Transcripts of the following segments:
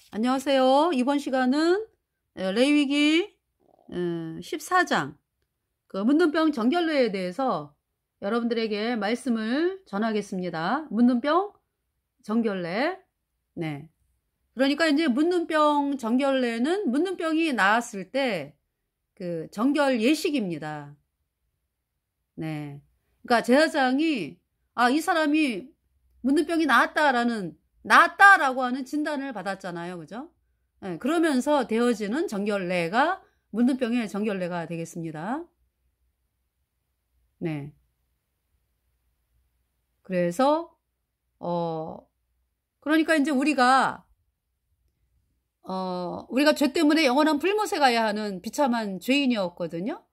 안녕하세요. 이번 시간은 레위기 14장 그 문둥병 정결례에 대해서 여러분들에게 말씀을 전하겠습니다. 문둥병 정결례. 네. 그러니까 이제 문둥병 정결례는 문둥병이 나았을 때 그 정결 예식입니다. 네. 그러니까 제사장이 이 사람이 문둥병이 나았다라고 하는 진단을 받았잖아요. 그죠? 네, 그러면서 되어지는 정결례가 문둥병의 정결례가 되겠습니다. 네. 그래서 그러니까 이제 우리가 죄 때문에 영원한 불못에 가야 하는 비참한 죄인이었거든요.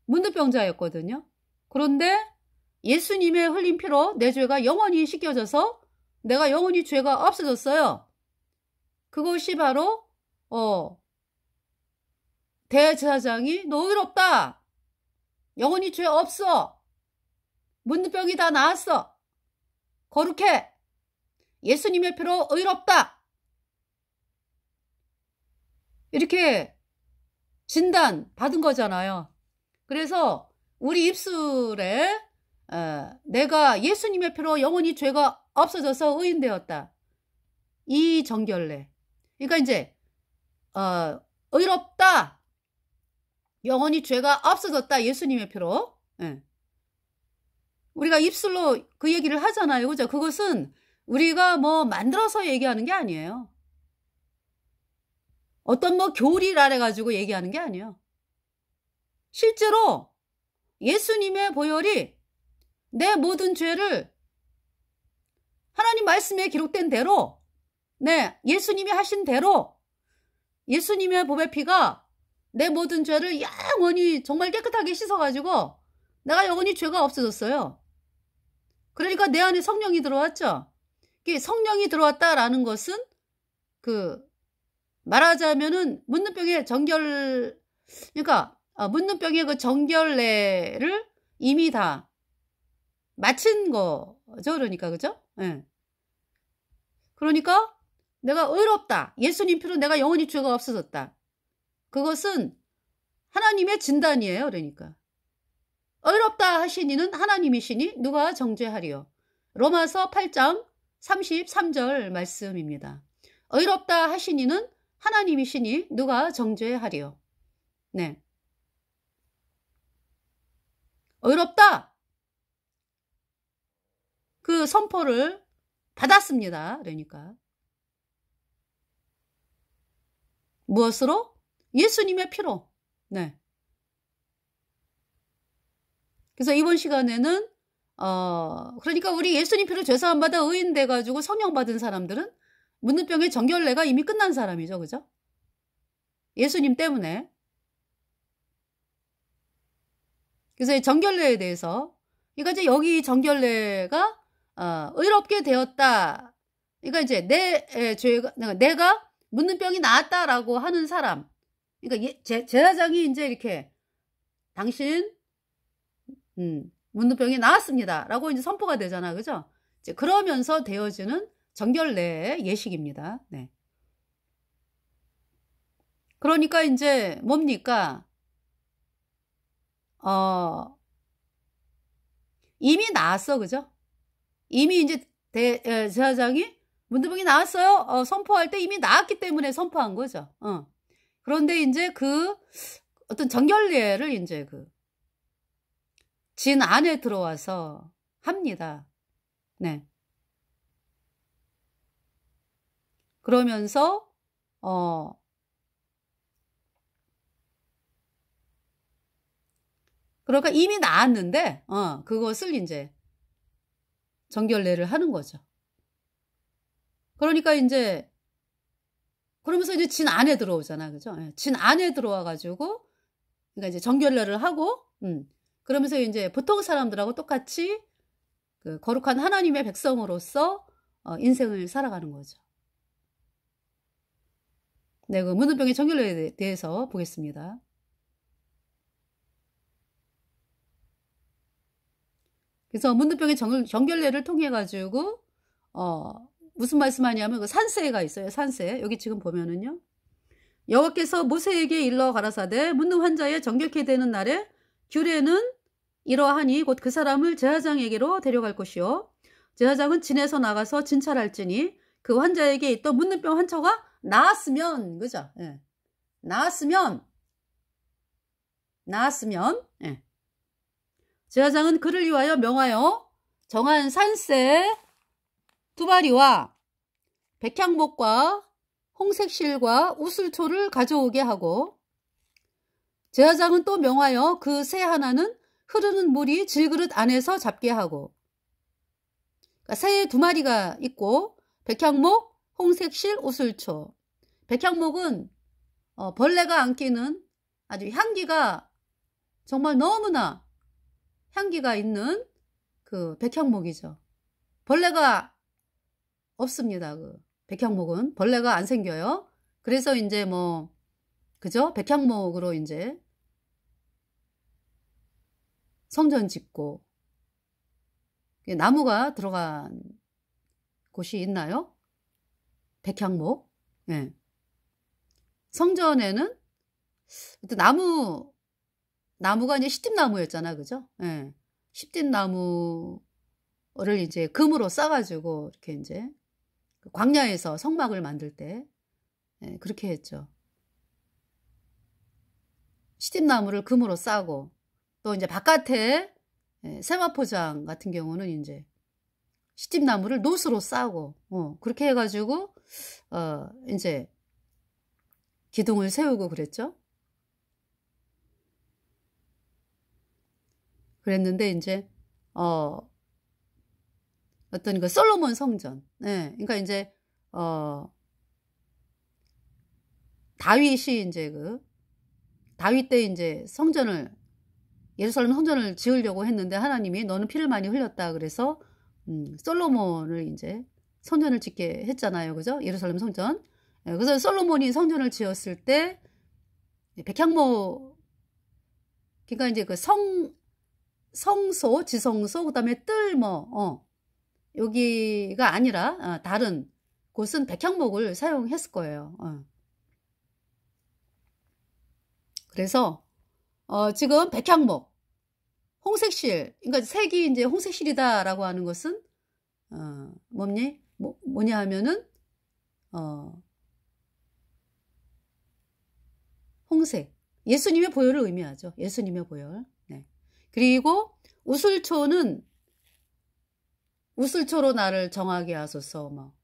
문둥병자였거든요. 그런데 예수님의 흘린 피로 내 죄가 영원히 씻겨져서 내가 영원히 죄가 없어졌어요. 그것이 바로 대제사장이 너 의롭다. 영원히 죄 없어. 문둥병이 다 나았어. 거룩해. 예수님의 피로 의롭다. 이렇게 진단 받은 거잖아요. 그래서 우리 입술에 내가 예수님의 피로 영원히 죄가 없어져서 의인되었다. 이 정결례. 그러니까 이제 의롭다. 영원히 죄가 없어졌다. 예수님의 피로. 예. 우리가 입술로 그 얘기를 하잖아요. 그죠? 그것은 우리가 뭐 만들어서 얘기하는 게 아니에요. 어떤 뭐 교리라 해가지고 얘기하는 게 아니에요. 실제로 예수님의 보혈이 내 모든 죄를 하나님 말씀에 기록된 대로, 네, 예수님이 하신 대로 예수님의 보배 피가 내 모든 죄를 영원히 정말 깨끗하게 씻어가지고 내가 영원히 죄가 없어졌어요. 그러니까 내 안에 성령이 들어왔죠. 성령이 들어왔다라는 것은 말하자면은 문둥병의 그러니까 문둥병의 그 정결례를 이미 다 마친 거죠. 그러니까 그죠? 예. 그러니까 내가 의롭다. 예수님 피로 내가 영원히 죄가 없어졌다. 그것은 하나님의 진단이에요. 그러니까 의롭다 하시니는 하나님이시니 누가 정죄하리요. 로마서 8장 33절 말씀입니다. 의롭다 하시니는 하나님이시니 누가 정죄하리요. 네. 의롭다. 그 선포를 받았습니다. 그러니까 무엇으로? 예수님의 피로. 네. 그래서 이번 시간에는 그러니까 우리 예수님 피로 죄사함 받아 의인 돼 가지고 성령 받은 사람들은 문둥병의 정결례가 이미 끝난 사람이죠. 그죠? 예수님 때문에. 그래서 이 정결례에 대해서 그러니까 이제 여기 정결례가 의롭게 되었다. 그러니까 이제 내 죄가 내가 문둥병이 나았다라고 하는 사람. 그러니까 제사장이 이제 이렇게 당신 문둥병이 나았습니다라고 이제 선포가 되잖아. 그죠? 이제 그러면서 되어지는 정결례의 예식입니다. 네. 그러니까 이제 뭡니까? 이미 나았어. 그죠? 이미 이제 제사장이 문둥병이 나았어요. 선포할 때 이미 나았기 때문에 선포한 거죠. 그런데 이제 어떤 정결례를 이제 진 안에 들어와서 합니다. 네. 그러면서 그러니까 이미 나았는데 그것을 이제 정결례를 하는 거죠. 그러니까 이제 그러면서 이제 진 안에 들어오잖아. 그죠? 진 안에 들어와 가지고 그러니까 이제 정결례를 하고 그러면서 이제 보통 사람들하고 똑같이 거룩한 하나님의 백성으로서 인생을 살아가는 거죠. 네, 그 문둥병의 정결례에 대해서 보겠습니다. 그래서 문둥병의 정결례를 통해 가지고 무슨 말씀하냐면 그 산세가 있어요. 산세. 여기 지금 보면은요. 여호와께서 모세에게 일러 가라사대 묻는 환자의 정결케 되는 날에 규례는 이러하니 곧 그 사람을 제사장에게로 데려갈 것이요 제사장은 진에서 나가서 진찰할지니 그 환자에게 있던 묻는 병 환처가 나았으면 그죠? 예. 나았으면 예. 제사장은 그를 위하여 명하여 정한 산세 2마리와 백향목과 홍색실과 우슬초를 가져오게 하고 제사장은 또 명하여 그 새 하나는 흐르는 물이 질그릇 안에서 잡게 하고 그러니까 새 2마리가 있고 백향목, 홍색실, 우슬초. 백향목은 벌레가 안 끼는 아주 향기가 정말 너무나 향기가 있는 그 백향목이죠. 벌레가 없습니다. 그 백향목은 벌레가 안 생겨요. 그래서 이제 뭐 그죠? 백향목으로 이제 성전 짓고 나무가 들어간 곳이 있나요? 백향목. 예. 성전에는 나무가 이제 시띠나무였잖아, 그죠? 예. 시띠나무를 이제 금으로 싸가지고 이렇게 이제 광야에서 성막을 만들 때 예, 그렇게 했죠. 시띠나무를 금으로 싸고 또 이제 바깥에 세마포장 같은 경우는 이제 시집나무를 노스로 싸고 그렇게 해가지고 이제 기둥을 세우고 그랬죠. 그랬는데 이제 어떤 그 솔로몬 성전, 네, 그러니까 이제 다윗이 이제 다윗 때 이제 예루살렘 성전을 지으려고 했는데 하나님이 너는 피를 많이 흘렸다 그래서 솔로몬을 이제 성전을 짓게 했잖아요. 그죠? 예루살렘 성전. 그래서 솔로몬이 성전을 지었을 때 백향목 그러니까 이제 그 성소, 지성소, 그다음에 뜰 여기가 아니라 다른 곳은 백향목을 사용했을 거예요. 그래서 지금 백향목 홍색실, 그러니까 색이 이제 홍색실이다라고 하는 것은 뭐냐 하면은 홍색, 예수님의 보혈을 의미하죠. 예수님의 보혈. 네. 그리고 우슬초는 우슬초로 나를 정하게 하소서.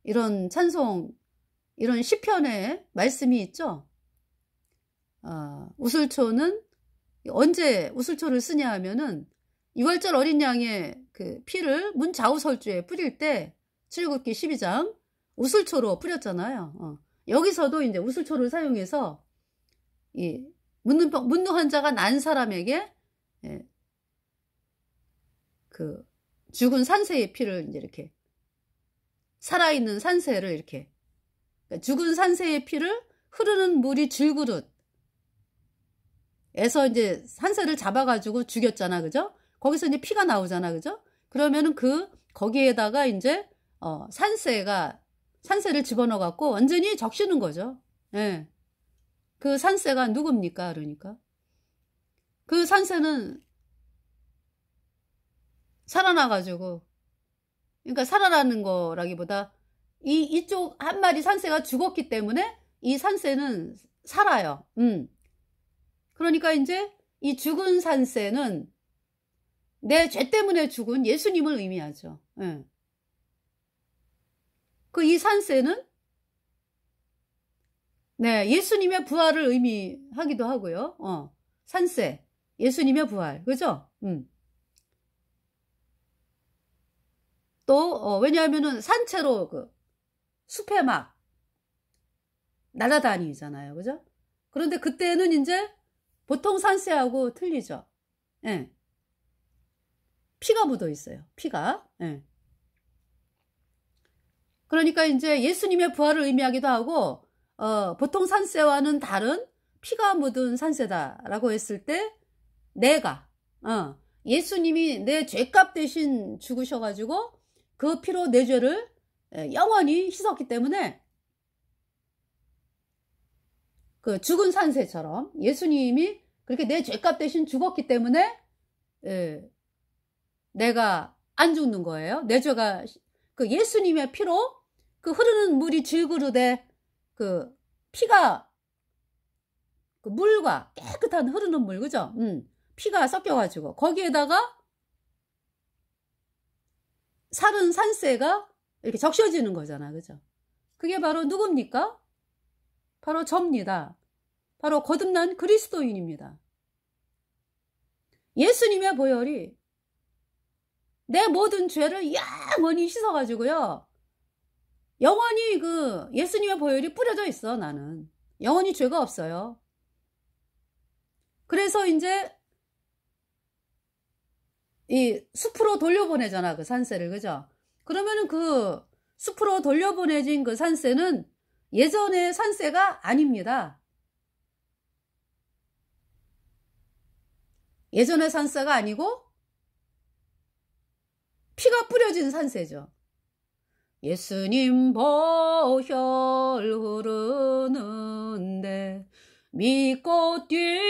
이런 찬송, 이런 시편의 말씀이 있죠. 우슬초는 언제 우슬초를 쓰냐 하면은 6월절 어린 양의 그 피를 문 좌우설주에 뿌릴 때 출애굽기 12장 우슬초로 뿌렸잖아요. 여기서도 이제 우슬초를 사용해서 이 묻는 환자가 난 사람에게 그 죽은 산새의 피를 이제 이렇게 살아있는 산새를 이렇게 그러니까 죽은 산새의 피를 흐르는 물이 질그릇 에서 이제 산새를 잡아가지고 죽였잖아, 그죠? 거기서 이제 피가 나오잖아, 그죠? 그러면은 거기에다가 이제, 산새를 집어넣어갖고 완전히 적시는 거죠. 예. 그 산새가 누굽니까? 그러니까. 그 산새는 살아나가지고, 그러니까 살아나는 거라기보다 이쪽 한 마리 산새가 죽었기 때문에 이 산새는 살아요. 그러니까 이제 이 죽은 산새는 내 죄 때문에 죽은 예수님을 의미하죠. 예. 이 산새는 네, 예수님의 부활을 의미하기도 하고요. 산새, 예수님의 부활, 그죠? 또 왜냐하면은 산채로 숲에 막 날아다니잖아요, 그죠? 그런데 그때는 이제 보통 산새하고 틀리죠. 예. 피가 묻어 있어요. 피가. 예. 그러니까 이제 예수님의 부활을 의미하기도 하고 보통 산새와는 다른 피가 묻은 산새다라고 했을 때 내가 예수님이 내 죄값 대신 죽으셔가지고 그 피로 내 죄를 영원히 씻었기 때문에 그 죽은 산새처럼 예수님이 그렇게 내 죄값 대신 죽었기 때문에 내가 안 죽는 거예요. 내 죄가 그 예수님의 피로 그 흐르는 물이 질그릇에 그 피가 그 물과 깨끗한 흐르는 물, 그죠? 피가 섞여가지고 거기에다가 살은 산새가 이렇게 적셔지는 거잖아, 그죠? 그게 바로 누굽니까? 바로 접니다. 바로 거듭난 그리스도인입니다. 예수님의 보혈이 내 모든 죄를 영원히 씻어가지고요. 영원히 그 예수님의 보혈이 뿌려져 있어, 나는. 영원히 죄가 없어요. 그래서 이제 이 숲으로 돌려보내잖아, 그 산새를, 그죠? 그러면은 그 숲으로 돌려보내진 그 산새는 예전의 산새가 아닙니다. 예전의 산새가 아니고 피가 뿌려진 산새죠. 예수님 보혈 흐르는데 믿고 뛰어나가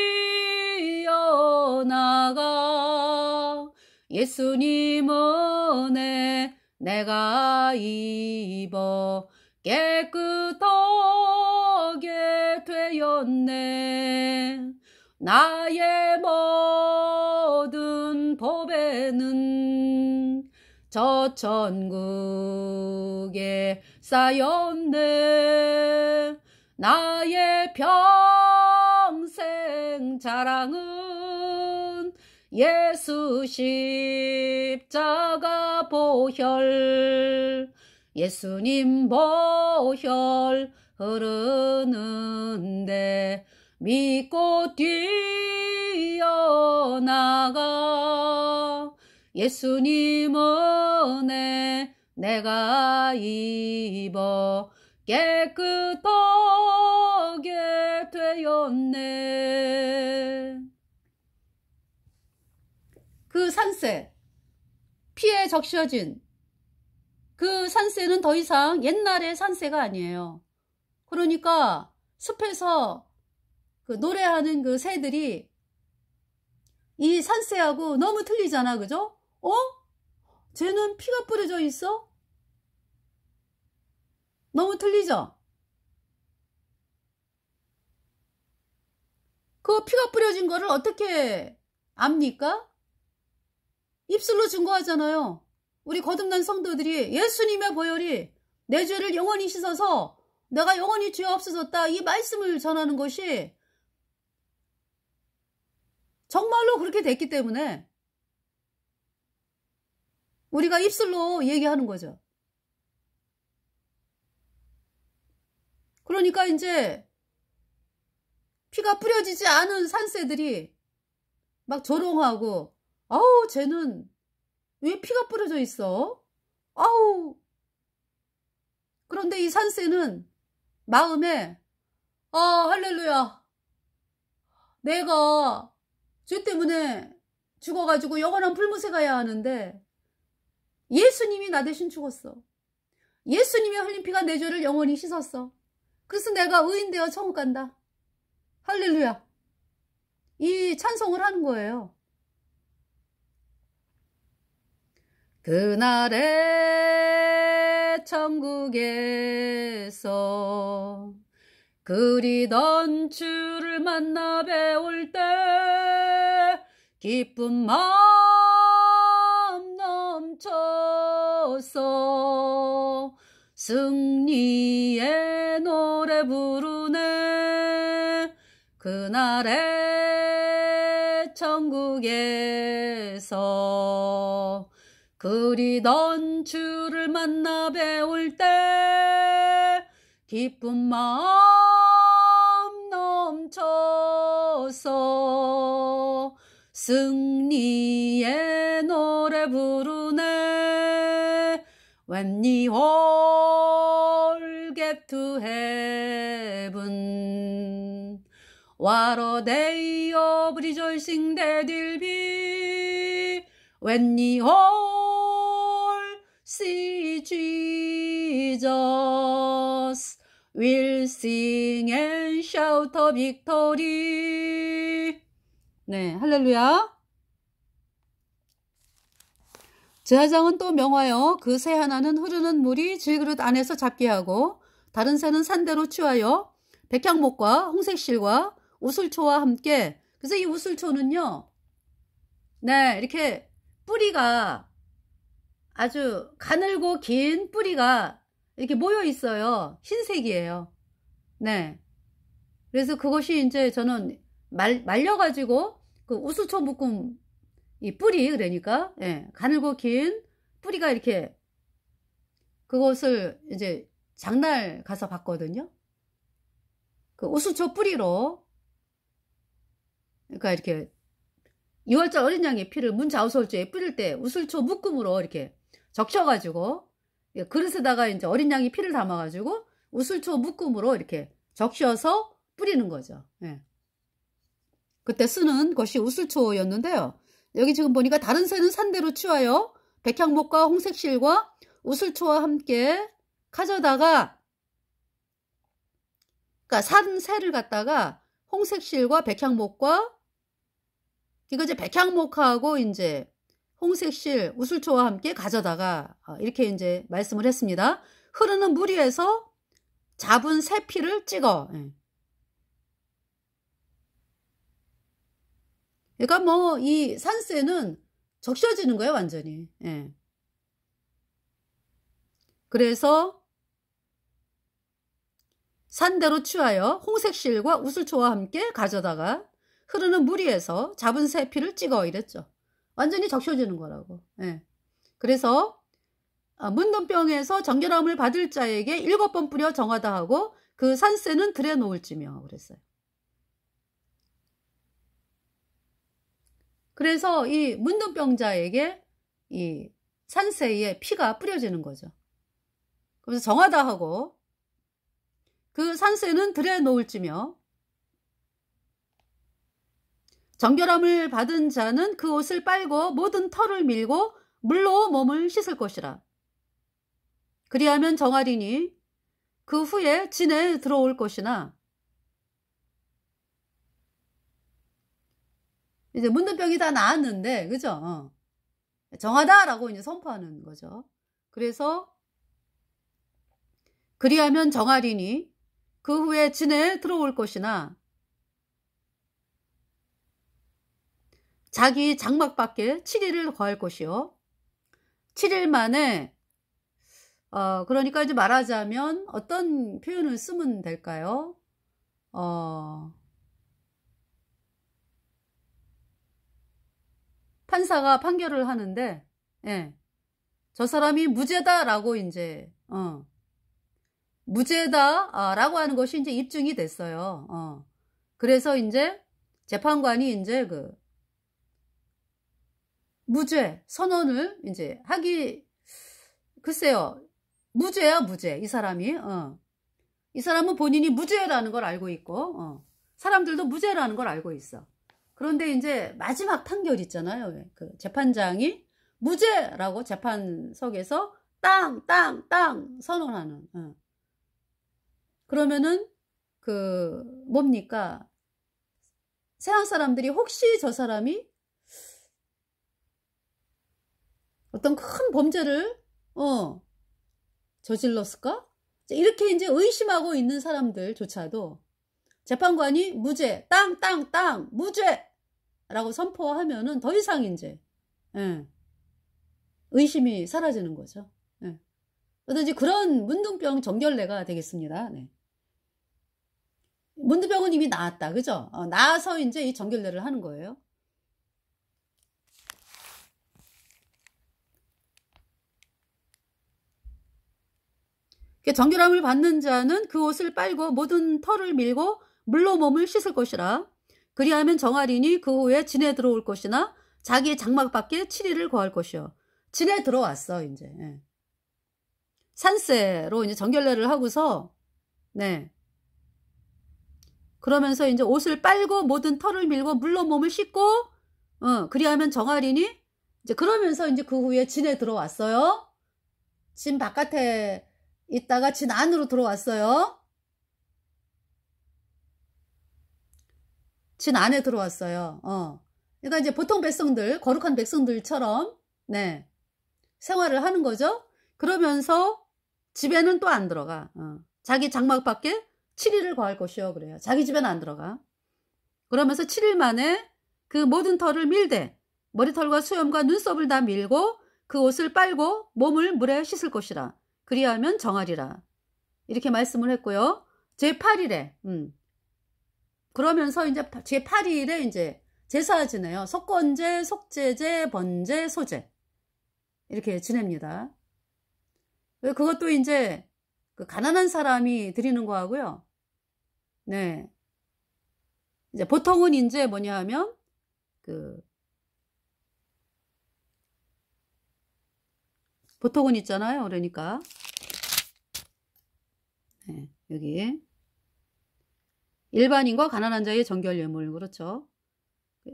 예수님 은혜 내가 입어 깨끗하게 되었네. 나의 모든 법에는 저 천국에 쌓였네. 나의 평생 자랑은 예수 십자가 보혈. 예수님 보혈 흐르는데 믿고 뛰어나가 예수님 은혜 내가 입어 깨끗하게 되었네. 그 산새, 피에 적셔진 그 산새는 더 이상 옛날의 산새가 아니에요. 그러니까 숲에서 그 노래하는 그 새들이 이 산새하고 너무 틀리잖아, 그죠? 쟤는 피가 뿌려져 있어? 너무 틀리죠? 그 피가 뿌려진 거를 어떻게 압니까? 입술로 증거하잖아요. 우리 거듭난 성도들이 예수님의 보혈이 내 죄를 영원히 씻어서 내가 영원히 죄 없어졌다, 이 말씀을 전하는 것이 정말로 그렇게 됐기 때문에 우리가 입술로 얘기하는 거죠. 그러니까 이제 피가 뿌려지지 않은 산새들이 막 조롱하고, 아우 쟤는 왜 피가 뿌려져 있어? 아우. 그런데 이 산새는 마음에 할렐루야, 내가 죄 때문에 죽어가지고 영원한 불못에 가야 하는데 예수님이 나 대신 죽었어. 예수님의 흘린 피가 내 죄를 영원히 씻었어. 그래서 내가 의인되어 천국 간다. 할렐루야. 이 찬송을 하는 거예요. 그날의 천국에서 그리던 주를 만나 배울 때 기쁜 마음 넘쳐서 승리의 노래 부르네. 그날의 천국에서 그리던 주를 만나 배울 때 기쁜 마음 넘쳐서 승리의 노래 부르네. When ye all get to heaven, what a day of rejoicing that will be. When ye all see Jesus Jesus will sing and shout a victory. 네, 할렐루야. 제사장은 또 명하여 그 새 하나는 흐르는 물이 질그릇 안에서 잡게 하고 다른 새는 산대로 취하여 백향목과 홍색실과 우슬초와 함께. 그래서 이 우슬초는요, 네, 이렇게 뿌리가 아주 가늘고 긴 뿌리가 이렇게 모여 있어요. 흰색이에요. 네. 그래서 그것이 이제 저는 말려가지고 그 우슬초 묶음 이 뿌리, 그러니까, 예, 가늘고 긴 뿌리가 이렇게 그것을 이제 장날 가서 봤거든요. 그 우슬초 뿌리로, 그러니까 이렇게 2월절 어린 양의 피를 문좌우솔주에 뿌릴 때 우슬초 묶음으로 이렇게 적셔가지고 그릇에다가 이제 어린 양의 피를 담아가지고 우슬초 묶음으로 이렇게 적셔서 뿌리는 거죠. 예. 그때 쓰는 것이 우슬초였는데요. 여기 지금 보니까 다른 새는 산대로 취하여 백향목과 홍색실과 우슬초와 함께 가져다가, 그러니까 산 새를 갖다가 홍색실과 백향목과, 이거 이제 백향목하고 이제 홍색실, 우슬초와 함께 가져다가, 이렇게 이제 말씀을 했습니다. 흐르는 물 위에서 잡은 새 피를 찍어. 그러니까 뭐 이 산새는 적셔지는 거예요, 완전히. 예. 그래서 산대로 취하여 홍색실과 우슬초와 함께 가져다가 흐르는 물 위에서 잡은 새 피를 찍어 이랬죠. 완전히 적셔지는 거라고. 예. 그래서 문둥병에서 정결함을 받을 자에게 7번 뿌려 정하다 하고 그 산새는 들에 놓을지며 그랬어요. 그래서 이 문둥병자에게 이 산새의 피가 뿌려지는 거죠. 그래서 정하다 하고 그 산새는 들에 놓을지며 정결함을 받은 자는 그 옷을 빨고 모든 털을 밀고 물로 몸을 씻을 것이라. 그리하면 정하리니 그 후에 진에 들어올 것이나. 이제 문둥병이 다 나았는데, 그죠? 정하다라고 이제 선포하는 거죠. 그래서 그리하면 정하리니 그 후에 진에 들어올 것이나 자기 장막밖에 7일을 거할 것이요. 7일 만에 그러니까 이제 말하자면 어떤 표현을 쓰면 될까요? 판사가 판결을 하는데, 예, 저 사람이 무죄다라고 이제, 무죄다라고 하는 것이 이제 입증이 됐어요. 그래서 이제 재판관이 이제 그 무죄 선언을 이제 하기, 글쎄요, 무죄야, 무죄. 이 사람이, 이 사람은 본인이 무죄라는 걸 알고 있고, 사람들도 무죄라는 걸 알고 있어. 그런데 이제 마지막 판결 있잖아요. 그 재판장이 무죄라고 재판석에서 땅 선언하는. 그러면은 그 뭡니까? 세상 사람들이 혹시 저 사람이 어떤 큰 범죄를 저질렀을까? 이렇게 이제 의심하고 있는 사람들조차도 재판관이 무죄, 땅 무죄라고 선포하면은 더 이상 이제 의심이 사라지는 거죠. 그래서 그런 문둥병 정결례가 되겠습니다. 네. 문둥병은 이미 나았다, 그죠? 나아서 이제 이 정결례를 하는 거예요. 정결함을 받는 자는 그 옷을 빨고 모든 털을 밀고 물로 몸을 씻을 것이라. 그리하면 정하리니 그 후에 진에 들어올 것이나 자기 장막 밖에 7일을 거할 것이요. 진에 들어왔어 이제. 산새로 이제 정결례를 하고서, 네. 그러면서 이제 옷을 빨고 모든 털을 밀고 물로 몸을 씻고, 그리하면 정하리니, 이제 그러면서 이제 그 후에 진에 들어왔어요. 진 바깥에 있다가 진 안으로 들어왔어요. 진 안에 들어왔어요. 그러니까 이제 보통 백성들, 거룩한 백성들처럼, 네, 생활을 하는 거죠. 그러면서 집에는 또 안 들어가. 자기 장막 밖에 7일을 거할 것이요. 그래요. 자기 집에는 안 들어가. 그러면서 7일 만에 그 모든 털을 밀되 머리털과 수염과 눈썹을 다 밀고 그 옷을 빨고 몸을 물에 씻을 것이라. 그리하면 정하리라. 이렇게 말씀을 했고요. 제8일에, 그러면서 이제 제8일에 이제 제사 지내요. 속건제, 속제제, 번제, 소제. 이렇게 지냅니다. 그것도 이제 그 가난한 사람이 드리는 거하고요. 네. 이제 보통은 이제 뭐냐 하면 보통은 있잖아요. 그러니까 네, 여기 일반인과 가난한 자의 정결 예물. 그렇죠.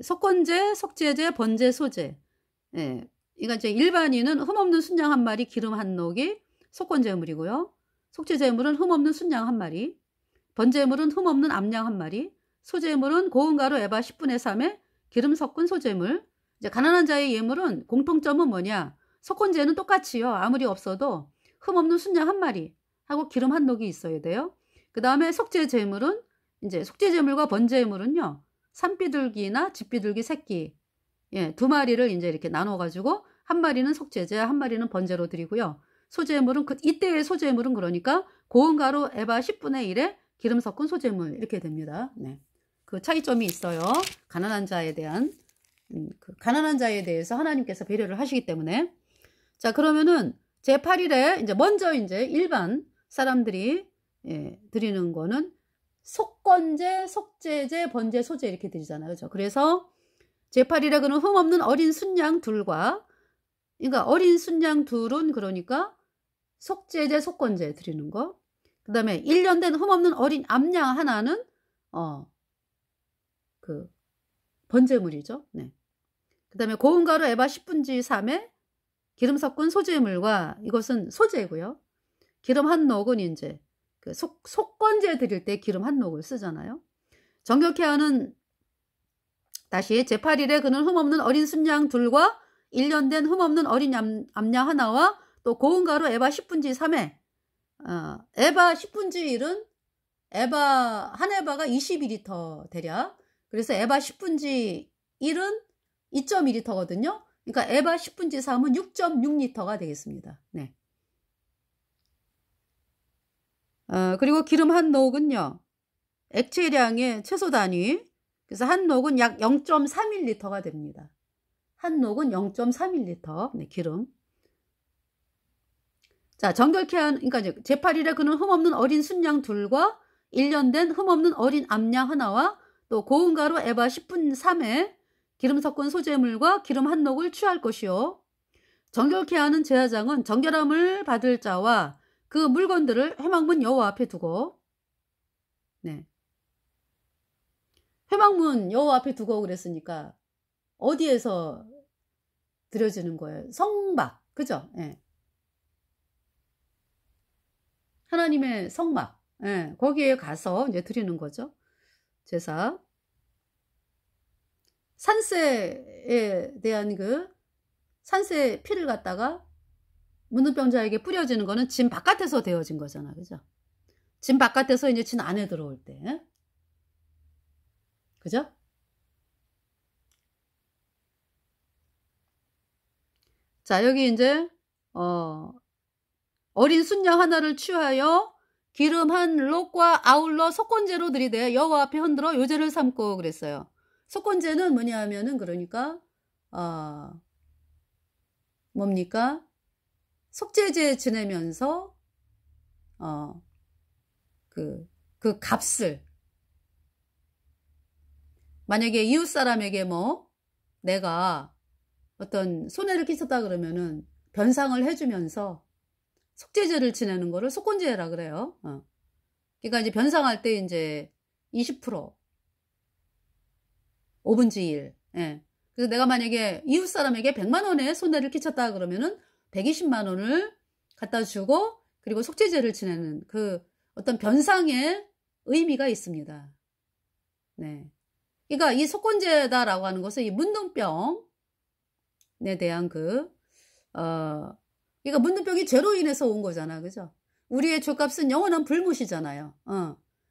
속건제, 속제제, 번제, 소제. 네. 그러니까 이제 일반인은 흠없는 순양 한 마리, 기름 한 녹이 속건제물이고요. 속제제물은 흠없는 순양 한 마리, 번제물은 흠없는 암양 한 마리, 소제물은 고운 가루 에바 10분의 3에 기름 섞은 소제물. 이제 가난한 자의 예물은 공통점은 뭐냐? 속건제는 똑같이요. 아무리 없어도 흠없는 순양 한 마리 하고 기름 한 녹이 있어야 돼요. 그 다음에 속제제물은 이제 속제제물과 번제물은요. 산비둘기나 집비둘기 새끼, 예, 2마리를 이제 이렇게 나눠가지고 한 마리는 속제제, 한 마리는 번제로 드리고요. 소제물은 이때의 소제물은 그러니까 고운 가루 에바 10분의 1에 기름 섞은 소제물 이렇게 됩니다. 네. 그 차이점이 있어요. 가난한 자에 대한 그 가난한 자에 대해서 하나님께서 배려를 하시기 때문에. 자, 그러면은 제8일에 이제 먼저 이제 일반 사람들이 드리는 거는 속건제, 속제제, 번제, 소제 이렇게 드리잖아요. 그렇죠? 그래서 제8일에 그는 흠없는 어린 순양 둘과, 그러니까 어린 순양 둘은 그러니까 속제제, 속건제 드리는 거. 그 다음에 1년 된 흠없는 어린 암양 하나는 그 번제물이죠. 네. 그 다음에 고운 가루 에바 10분지 3에 기름 섞은 소제물과, 이것은 소제고요. 기름 한 녹은 이제 그 속건제 드릴 때 기름 한 녹을 쓰잖아요. 정결케 하는, 다시 제8일에 그는 흠없는 어린 순양 둘과 1년 된 흠없는 어린 암양 하나와 또 고운 가루 에바 10분지 3에 에바 10분지 1은 한 에바가 22리터 대략. 그래서 에바 10분지 1은 2.2리터거든요. 그러니까 에바 10분지 3은 6.6리터가 되겠습니다. 네. 그리고 기름 한 녹은요. 액체량의 최소 단위. 그래서 한 녹은 약 0.31리터가 됩니다. 한 녹은 0.31리터. 네, 기름. 자, 정결케 한, 그러니까 이제 제8일에 그는 흠없는 어린 순양 둘과 1년 된 흠없는 어린 암양 하나와 또 고운 가루 에바 10분 3에 기름 섞은 소제물과 기름 한 녹을 취할 것이요. 정결케 하는 제사장은 정결함을 받을 자와 그 물건들을 회막문 여호와 앞에 두고, 네. 회막문 여호와 앞에 두고 그랬으니까 어디에서 드려지는 거예요? 성막, 그죠? 예. 하나님의 성막, 예. 거기에 가서 이제 드리는 거죠. 제사. 산세에 대한 그 산세 피를 갖다가 문둥병자에게 뿌려지는 거는 진 바깥에서 되어진 거잖아, 그죠? 진 바깥에서 이제 진 안에 들어올 때, 그죠? 자, 여기 이제 어린 순양 하나를 취하여 기름 한 록과 아울러 속건제로 드리되 여호와 앞에 흔들어 요제를 삼고 그랬어요. 속건제는 뭐냐 하면은 그러니까 뭡니까? 속죄제 지내면서 그 값을, 만약에 이웃 사람에게 뭐 내가 어떤 손해를 끼쳤다 그러면은 변상을 해주면서 속죄제를 지내는 거를 속건제라 그래요. 그러니까 이제 변상할 때 이제 20%, 5분의 1. 예. 그래서 내가 만약에 이웃 사람에게 100만 원의 손해를 끼쳤다 그러면은 120만 원을 갖다 주고 그리고 속죄제를 지내는 그 어떤 변상의 의미가 있습니다. 네. 그러니까 이 속건제다라고 하는 것은 이 문둥병에 대한 그러니까 문둥병이 죄로 인해서 온 거잖아. 그죠? 우리의 죄값은 영원한 불못이잖아요.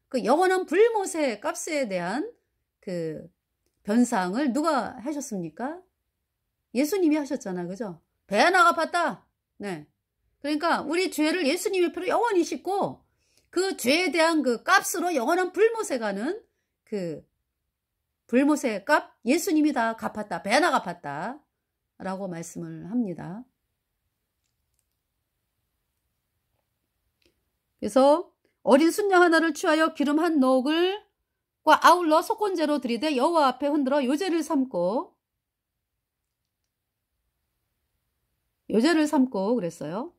그 영원한 불못의 값에 대한 그 변상을 누가 하셨습니까? 예수님이 하셨잖아. 그죠? 배 하나 갚았다. 네. 그러니까 우리 죄를 예수님의 피로 영원히 씻고 그 죄에 대한 그 값으로 영원한 불못에 가는 그 불못의 값 예수님이 다 갚았다. 배 하나 갚았다. 라고 말씀을 합니다. 그래서 어린 순양 하나를 취하여 기름 한 녹을 아울러 속건제로 들이대 여호와 앞에 흔들어 요제를 삼고 그랬어요.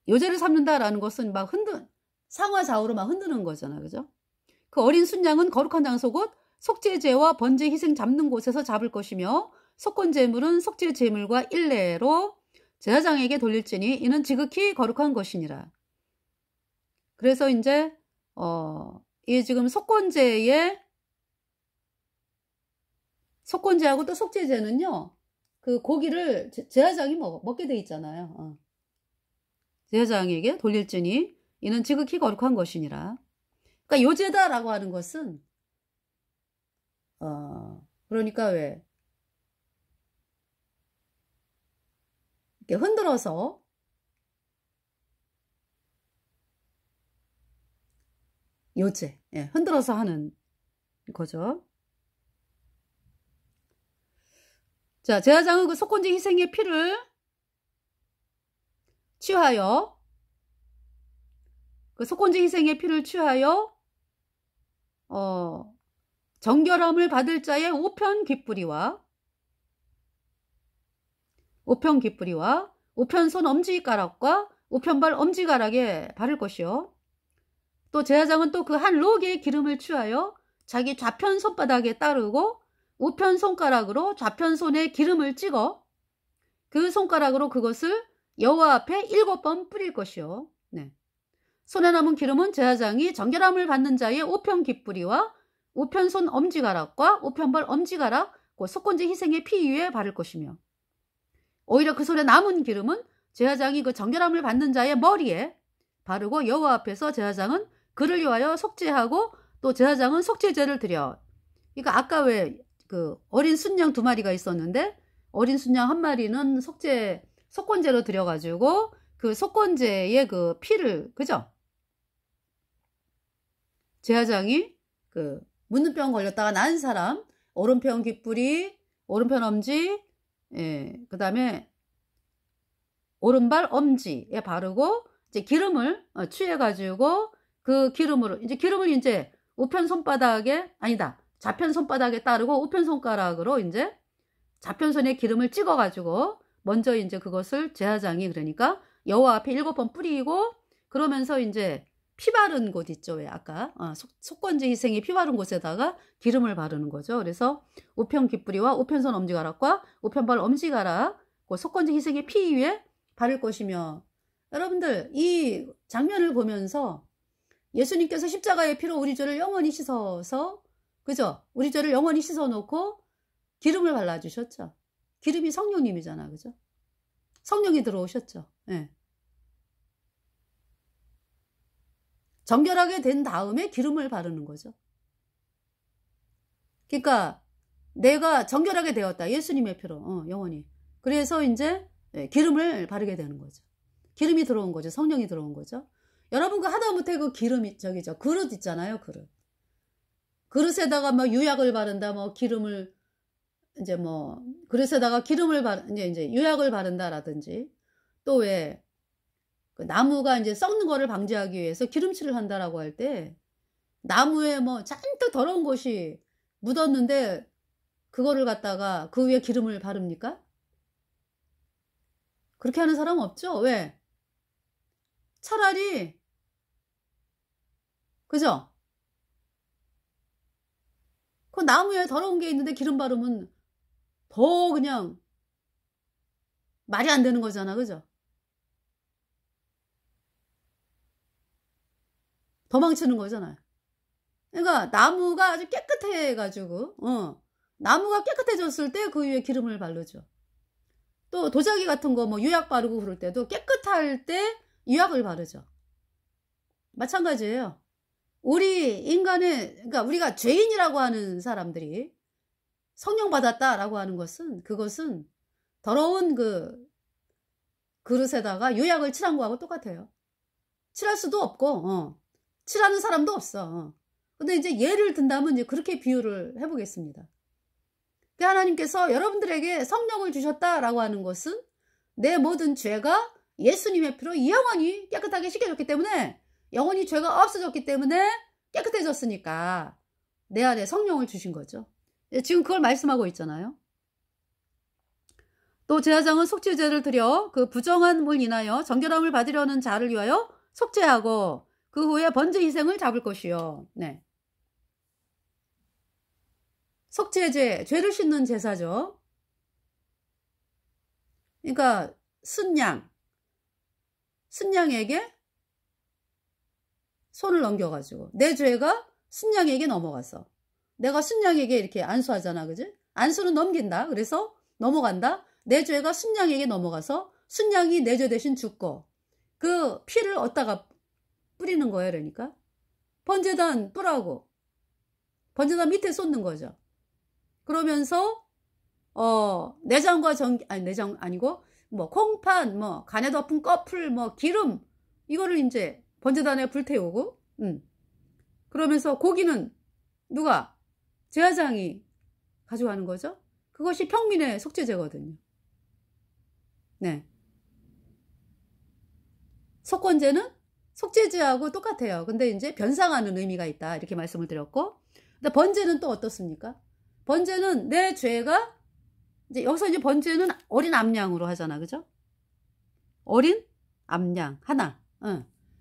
요제를 삼는다라는 것은 막 상하 좌우로 막 흔드는 거잖아. 그죠? 그 어린 순양은 거룩한 장소 곧 속죄제와 번제 희생 잡는 곳에서 잡을 것이며 속건제물은 속죄제물과 일례로 제사장에게 돌릴지니 이는 지극히 거룩한 것이니라. 그래서 이제 이 지금 속건제하고 또 속죄제는요. 그 고기를 제사장이 먹게 돼 있잖아요. 제사장에게 돌릴지니 이는 지극히 거룩한 것이니라. 그러니까 요제다라고 하는 것은 그러니까 왜 이렇게 흔들어서 요제, 예, 흔들어서 하는 거죠. 자, 제사장은 그 속건제 희생의 피를 취하여 그 속건제 희생의 피를 취하여 정결함을 받을 자의 우편 귓부리와 우편손 엄지가락과 우편발 엄지가락에 바를 것이요. 또 제사장은 또 그 한 록의 기름을 취하여 자기 좌편 손바닥에 따르고 우편 손가락으로 좌편 손에 기름을 찍어 그 손가락으로 그것을 여호와 앞에 7번 뿌릴 것이요. 네. 손에 남은 기름은 제사장이 정결함을 받는 자의 우편 귓부리와 우편손 엄지가락과 우편발 엄지가락 그 속건제 희생의 피 위에 바를 것이며 오히려 그 손에 남은 기름은 제사장이 그 정결함을 받는 자의 머리에 바르고 여호와 앞에서 제사장은 그를 위하여 속죄하고 또 제사장은 속죄제를 드려. 그러니까 아까 왜 그 어린 순양 2마리가 있었는데 어린 순양 1마리는 속건제로 드려가지고 그 속건제의 그 피를 그죠? 제사장이 그 문둥병 걸렸다가 난 사람 오른편 귓부리 오른편 엄지 그 다음에 오른발 엄지에 바르고 이제 기름을 취해가지고 그 기름을 이제 우편 손바닥에 좌편 손바닥에 따르고 우편 손가락으로 이제 좌편손에 기름을 찍어가지고 먼저 이제 그것을 제사장이 그러니까 여호와 앞에 7번 뿌리고 그러면서 이제 피 바른 곳 있죠. 왜 아까 속건제 희생이 피 바른 곳에다가 기름을 바르는 거죠. 그래서 우편 귓부리와 우편손 엄지가락과 우편발 엄지가락 그 속건제 희생의 피 위에 바를 것이며 여러분들 이 장면을 보면서 예수님께서 십자가의 피로 우리 죄를 영원히 씻어서 그죠? 우리 죄를 영원히 씻어놓고 기름을 발라주셨죠. 기름이 성령님이잖아. 그죠? 성령이 들어오셨죠. 네. 정결하게 된 다음에 기름을 바르는 거죠. 그러니까 내가 정결하게 되었다. 예수님의 피로 영원히. 그래서 이제 기름을 바르게 되는 거죠. 기름이 들어온 거죠. 성령이 들어온 거죠. 여러분 그 하다못해 그 기름이 그릇 있잖아요. 그릇에다가 뭐 유약을 바른다. 뭐 기름을 이제 뭐 그릇에다가 기름을 이제 유약을 바른다라든지 또 왜 그 나무가 이제 썩는 거를 방지하기 위해서 기름칠을 한다라고 할 때 나무에 뭐 잔뜩 더러운 것이 묻었는데 그거를 갖다가 그 위에 기름을 바릅니까? 그렇게 하는 사람 없죠? 왜? 차라리 그죠? 그 나무에 더러운 게 있는데 기름 바르면 더 그냥 말이 안 되는 거잖아. 그죠? 도망치는 거잖아요. 그러니까 나무가 아주 깨끗해가지고 나무가 깨끗해졌을 때 그 위에 기름을 바르죠. 또 도자기 같은 거 뭐 유약 바르고 그럴 때도 깨끗할 때 유약을 바르죠. 마찬가지예요. 우리 인간의, 그러니까 우리가 죄인이라고 하는 사람들이 성령 받았다라고 하는 것은, 그것은 더러운 그 그릇에다가 유약을 칠한 거하고 똑같아요. 칠할 수도 없고 칠하는 사람도 없어. 근데 이제 예를 든다면 이제 그렇게 비유를 해보겠습니다. 하나님께서 여러분들에게 성령을 주셨다라고 하는 것은 내 모든 죄가 예수님의 피로 영원히 깨끗하게 씻겨졌기 때문에, 영원히 죄가 없어졌기 때문에 깨끗해졌으니까 내 안에 성령을 주신 거죠. 지금 그걸 말씀하고 있잖아요. 또 제사장은 속죄제를 드려 그 부정한 물 인하여 정결함을 받으려는 자를 위하여 속죄하고 그 후에 번제 희생을 잡을 것이요. 네. 속죄제, 죄를 씻는 제사죠. 그러니까 순양에게 손을 넘겨가지고 내 죄가 순양에게 넘어가서, 내가 순양에게 이렇게 안수하잖아, 그지? 안수는 넘긴다. 그래서 넘어간다. 내 죄가 순양에게 넘어가서 순양이 내 죄 대신 죽고 그 피를 얻다가 뿌리는 거예요. 그러니까 번제단 뿌라고 번제단 밑에 쏟는 거죠. 그러면서 내장과 내장 아니고 뭐 콩판, 뭐 간에 덮은 꺼풀, 뭐 기름, 이거를 이제 번제단에 불태우고 그러면서 고기는 누가? 제사장이 가져가는 거죠. 그것이 평민의 속죄제거든요. 네. 속건제는 속죄제하고 똑같아요. 근데 이제 변상하는 의미가 있다, 이렇게 말씀을 드렸고, 근데 번제는 또 어떻습니까? 번제는 내 죄가, 이제 여기서 이제 번제는 어린 암양으로 하잖아, 그죠? 어린 암양 하나.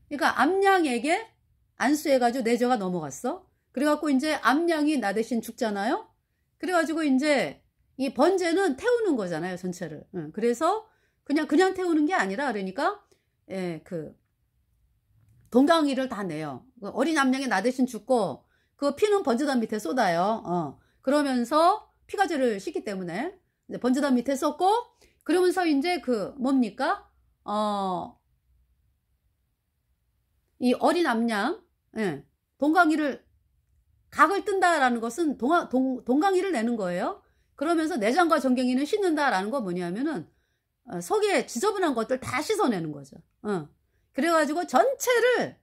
그러니까 암양에게 안수해가지고 내 죄가 넘어갔어. 그래갖고 이제 암양이 나 대신 죽잖아요. 그래가지고 이제 이 번제는 태우는 거잖아요, 전체를. 그래서 그냥 태우는 게 아니라, 그러니까 그 동강이를 다 내요. 어린 암양이 나 대신 죽고 그 피는 번제단 밑에 쏟아요. 그러면서 피가제를 씻기 때문에 이제 번제단 밑에 쏟고, 그러면서 이제 그 뭡니까? 이 어린 암양, 동강이를 각을 뜬다라는 것은 동강이를 내는 거예요. 그러면서 내장과 정경이는 씻는다라는 건 뭐냐면은 속에 지저분한 것들 다 씻어내는 거죠. 그래가지고 전체를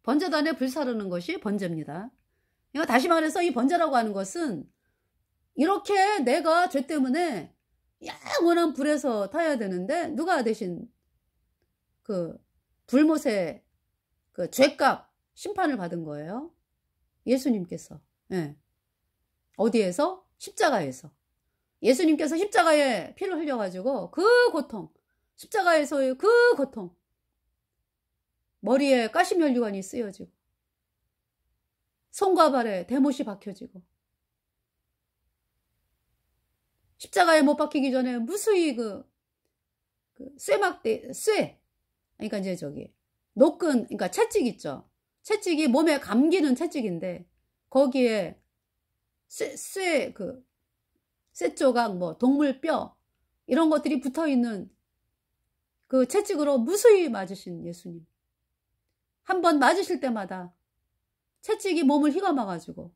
번제단에 불사르는 것이 번제입니다. 이거 다시 말해서 이 번제라고 하는 것은 이렇게 내가 죄 때문에 영원한 불에서 타야 되는데 누가 대신 그 불못에 그 죄값 심판을 받은 거예요. 예수님께서. 어디에서? 십자가에서. 예수님께서 십자가에 피를 흘려가지고 그 고통, 십자가에서의 그 고통, 머리에 가시면류관이 쓰여지고 손과 발에 대못이 박혀지고, 십자가에 못 박히기 전에 무수히 그러니까 이제 저기 노끈, 그러니까 채찍 있죠. 채찍이 몸에 감기는 채찍인데 거기에 쇠 조각, 뭐 동물뼈 이런 것들이 붙어 있는 그 채찍으로 무수히 맞으신 예수님. 한 번 맞으실 때마다 채찍이 몸을 휘감아가지고,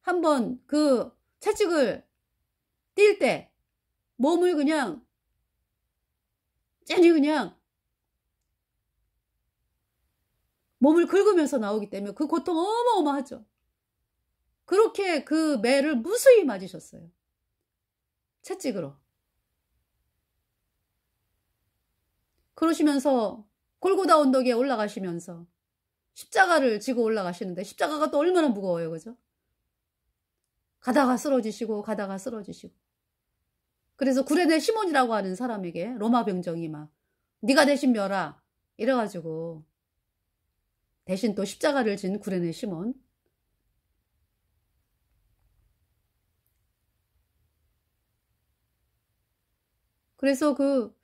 한 번 그 채찍을 뛸 때 몸을 그냥 몸을 긁으면서 나오기 때문에 그 고통 어마어마하죠. 그렇게 그 매를 무수히 맞으셨어요. 채찍으로. 그러시면서 골고다 언덕에 올라가시면서 십자가를 지고 올라가시는데 십자가가 또 얼마나 무거워요, 그죠? 가다가 쓰러지시고 가다가 쓰러지시고. 그래서 구레네 시몬이라고 하는 사람에게 로마 병정이 막 네가 대신 멸라 이래가지고 대신 또 십자가를 진 구레네 시몬. 그래서 그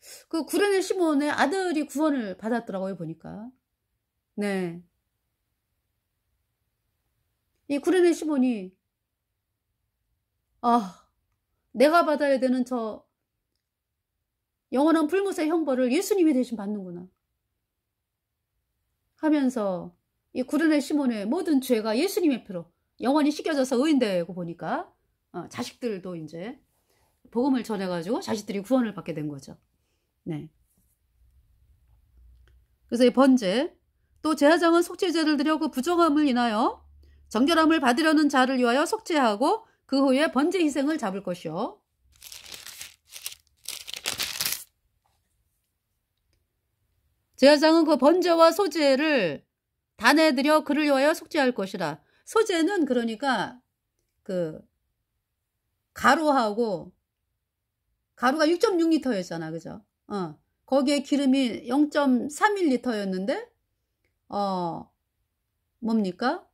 구레네 시몬의 아들이 구원을 받았더라고요, 보니까. 네. 이 구레네 시몬이 내가 받아야 되는 저 영원한 불못의 형벌을 예수님이 대신 받는구나 하면서 이 구레네 시몬의 모든 죄가 예수님의 피로 영원히 씻겨져서 의인되고 보니까 자식들도 이제 복음을 전해가지고 자식들이 구원을 받게 된 거죠. 네. 그래서 이 번제, 또 제사장은 속죄제를 드려 그 부정함을 인하여 정결함을 받으려는 자를 위하여 속죄하고 그 후에 번제 희생을 잡을 것이요. 제사장은 그 번제와 소제를 단에 드려 그를 위하여 속죄할 것이라. 소제는 그러니까 그 가루가 6.6리터였잖아. 그죠? 거기에 기름이 0.31리터였는데 뭡니까?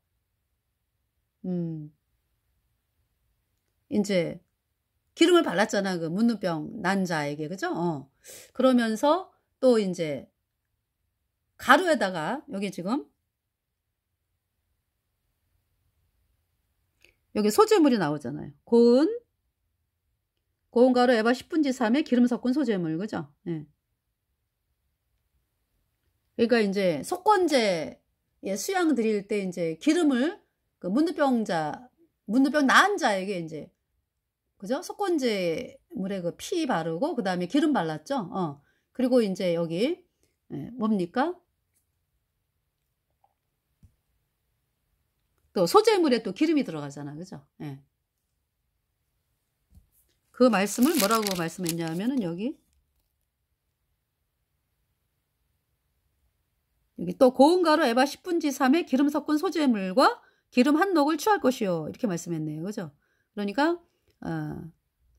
이제 기름을 발랐잖아. 그 문둥병 난 자에게. 그죠? 그러면서 또 이제 가루에다가 여기 지금 여기 소재물이 나오잖아요. 고운 가루 에바 10분지 3에 기름 섞은 소재물. 그죠? 네. 그러니까 이제 속건제 수양 드릴 때 이제 기름을 그 문둥병 나은 자에게 이제 그죠? 속건제 물에 그 피 바르고 그 다음에 기름 발랐죠. 그리고 이제 여기 뭡니까? 또 소재물에 또 기름이 들어가잖아. 그죠? 예. 그 말씀을 뭐라고 말씀했냐 하면은 여기 또 고운 가루 에바 10분지 3에 기름 섞은 소재물과 기름 한 녹을 취할 것이요. 이렇게 말씀했네요. 그죠? 그러니까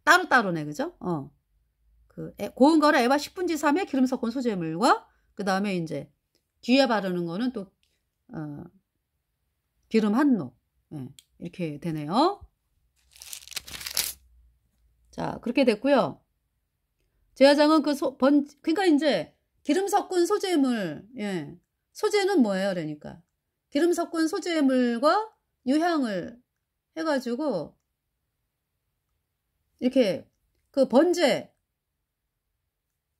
따로따로네. 그죠? 고운 가루 에바 10분지 3에 기름 섞은 소재물과 그 다음에 이제 뒤에 바르는 거는 또 기름 한 녹. 네, 이렇게 되네요. 자, 그렇게 됐고요. 제사장은 그러니까 이제 기름 섞은 소재물, 소재는 뭐예요? 그러니까 기름 섞은 소재물과 유향을 해가지고 이렇게 그 번제,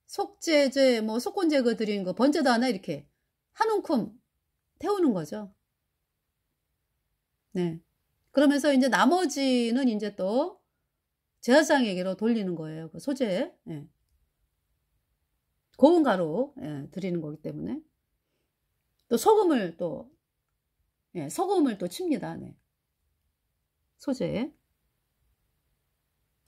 속죄제, 뭐 속건제 그 드린 거 번제도 하나 이렇게 한 움큼 태우는 거죠. 네. 그러면서 이제 나머지는 이제 또 제사장에게로 돌리는 거예요. 그 소재. 예. 고운 가루 드리는 거기 때문에 또 소금을 또 칩니다. 네. 소재.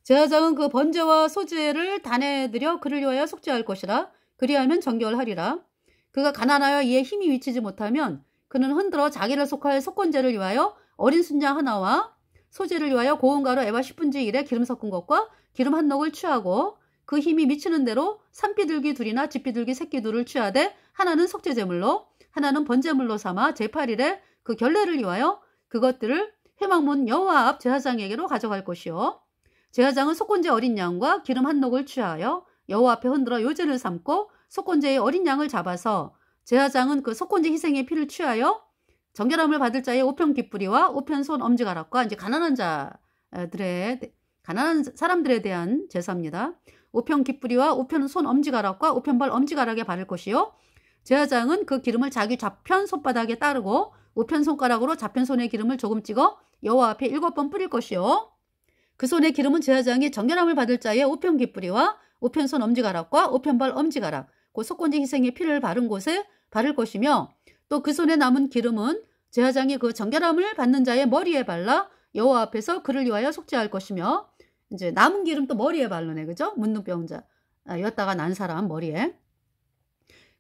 제사장은 그 번제와 소재를 단에 드려 그를 위하여 속죄할 것이라. 그리하면 정결하리라. 그가 가난하여 이에 힘이 미치지 못하면 그는 흔들어 자기를 속할 속건제를 위하여 어린 순양 하나와 소재를 위하여 고운 가루 에바 10분지 1에 기름 섞은 것과 기름 한 녹을 취하고 그 힘이 미치는 대로 산비둘기 둘이나 집비둘기 새끼 둘을 취하되 하나는 속죄제물로 하나는 번제물로 삼아 제8일에 그 결례를 위하여 그것들을 회막문 여호와 앞 제사장에게로 가져갈 것이요. 제사장은 속건제 어린 양과 기름 한 녹을 취하여 여호와 앞에 흔들어 요제를 삼고 속건제의 어린 양을 잡아서 제사장은 그 속건제 희생의 피를 취하여 정결함을 받을 자의 우편 깃뿌리와 우편 손 엄지가락과 이제 가난한 사람들에 대한 제사입니다. 우편 깃뿌리와 우편 손 엄지가락과 우편 발 엄지가락에 바를 것이요. 제사장은 그 기름을 자기 좌편 손바닥에 따르고 우편 손가락으로 좌편 손에 기름을 조금 찍어 여호와 앞에 7번 뿌릴 것이요. 그 손의 기름은 제사장이 정결함을 받을 자의 우편 깃뿌리와 우편 손 엄지가락과 우편 발 엄지가락 그 속건제 희생의 피를 바른 곳에 바를 것이며 또 그 손에 남은 기름은 제사장이 그 정결함을 받는 자의 머리에 발라 여호와 앞에서 그를 위하여 속죄할 것이며 이제 남은 기름 또 머리에 바르네. 그죠? 문둥병자였다가 난 사람 머리에.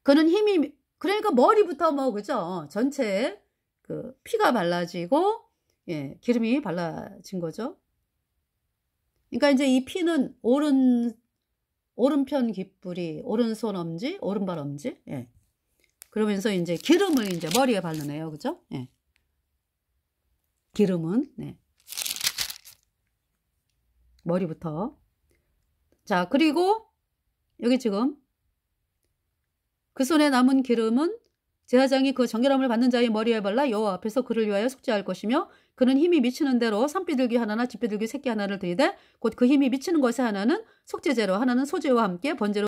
그는 힘이 그러니까 머리부터 뭐 그죠? 전체에 그 피가 발라지고 기름이 발라진 거죠. 그러니까 이제 이 피는 오른편 깃뿌리, 오른손 엄지, 오른발 엄지. 그러면서 이제 기름을 이제 머리에 바르네요. 그죠? 기름은, 머리부터. 자, 그리고 여기 지금 그 손에 남은 기름은 제사장이 그 정결함을 받는 자의 머리에 발라 여호와 앞에서 그를 위하여 속죄할 것이며 그는 힘이 미치는 대로 산비둘기 하나나 집비둘기 새끼 하나를 드리되 곧 그 힘이 미치는 것에 하나는 속죄제로 하나는 소제와 함께 번제로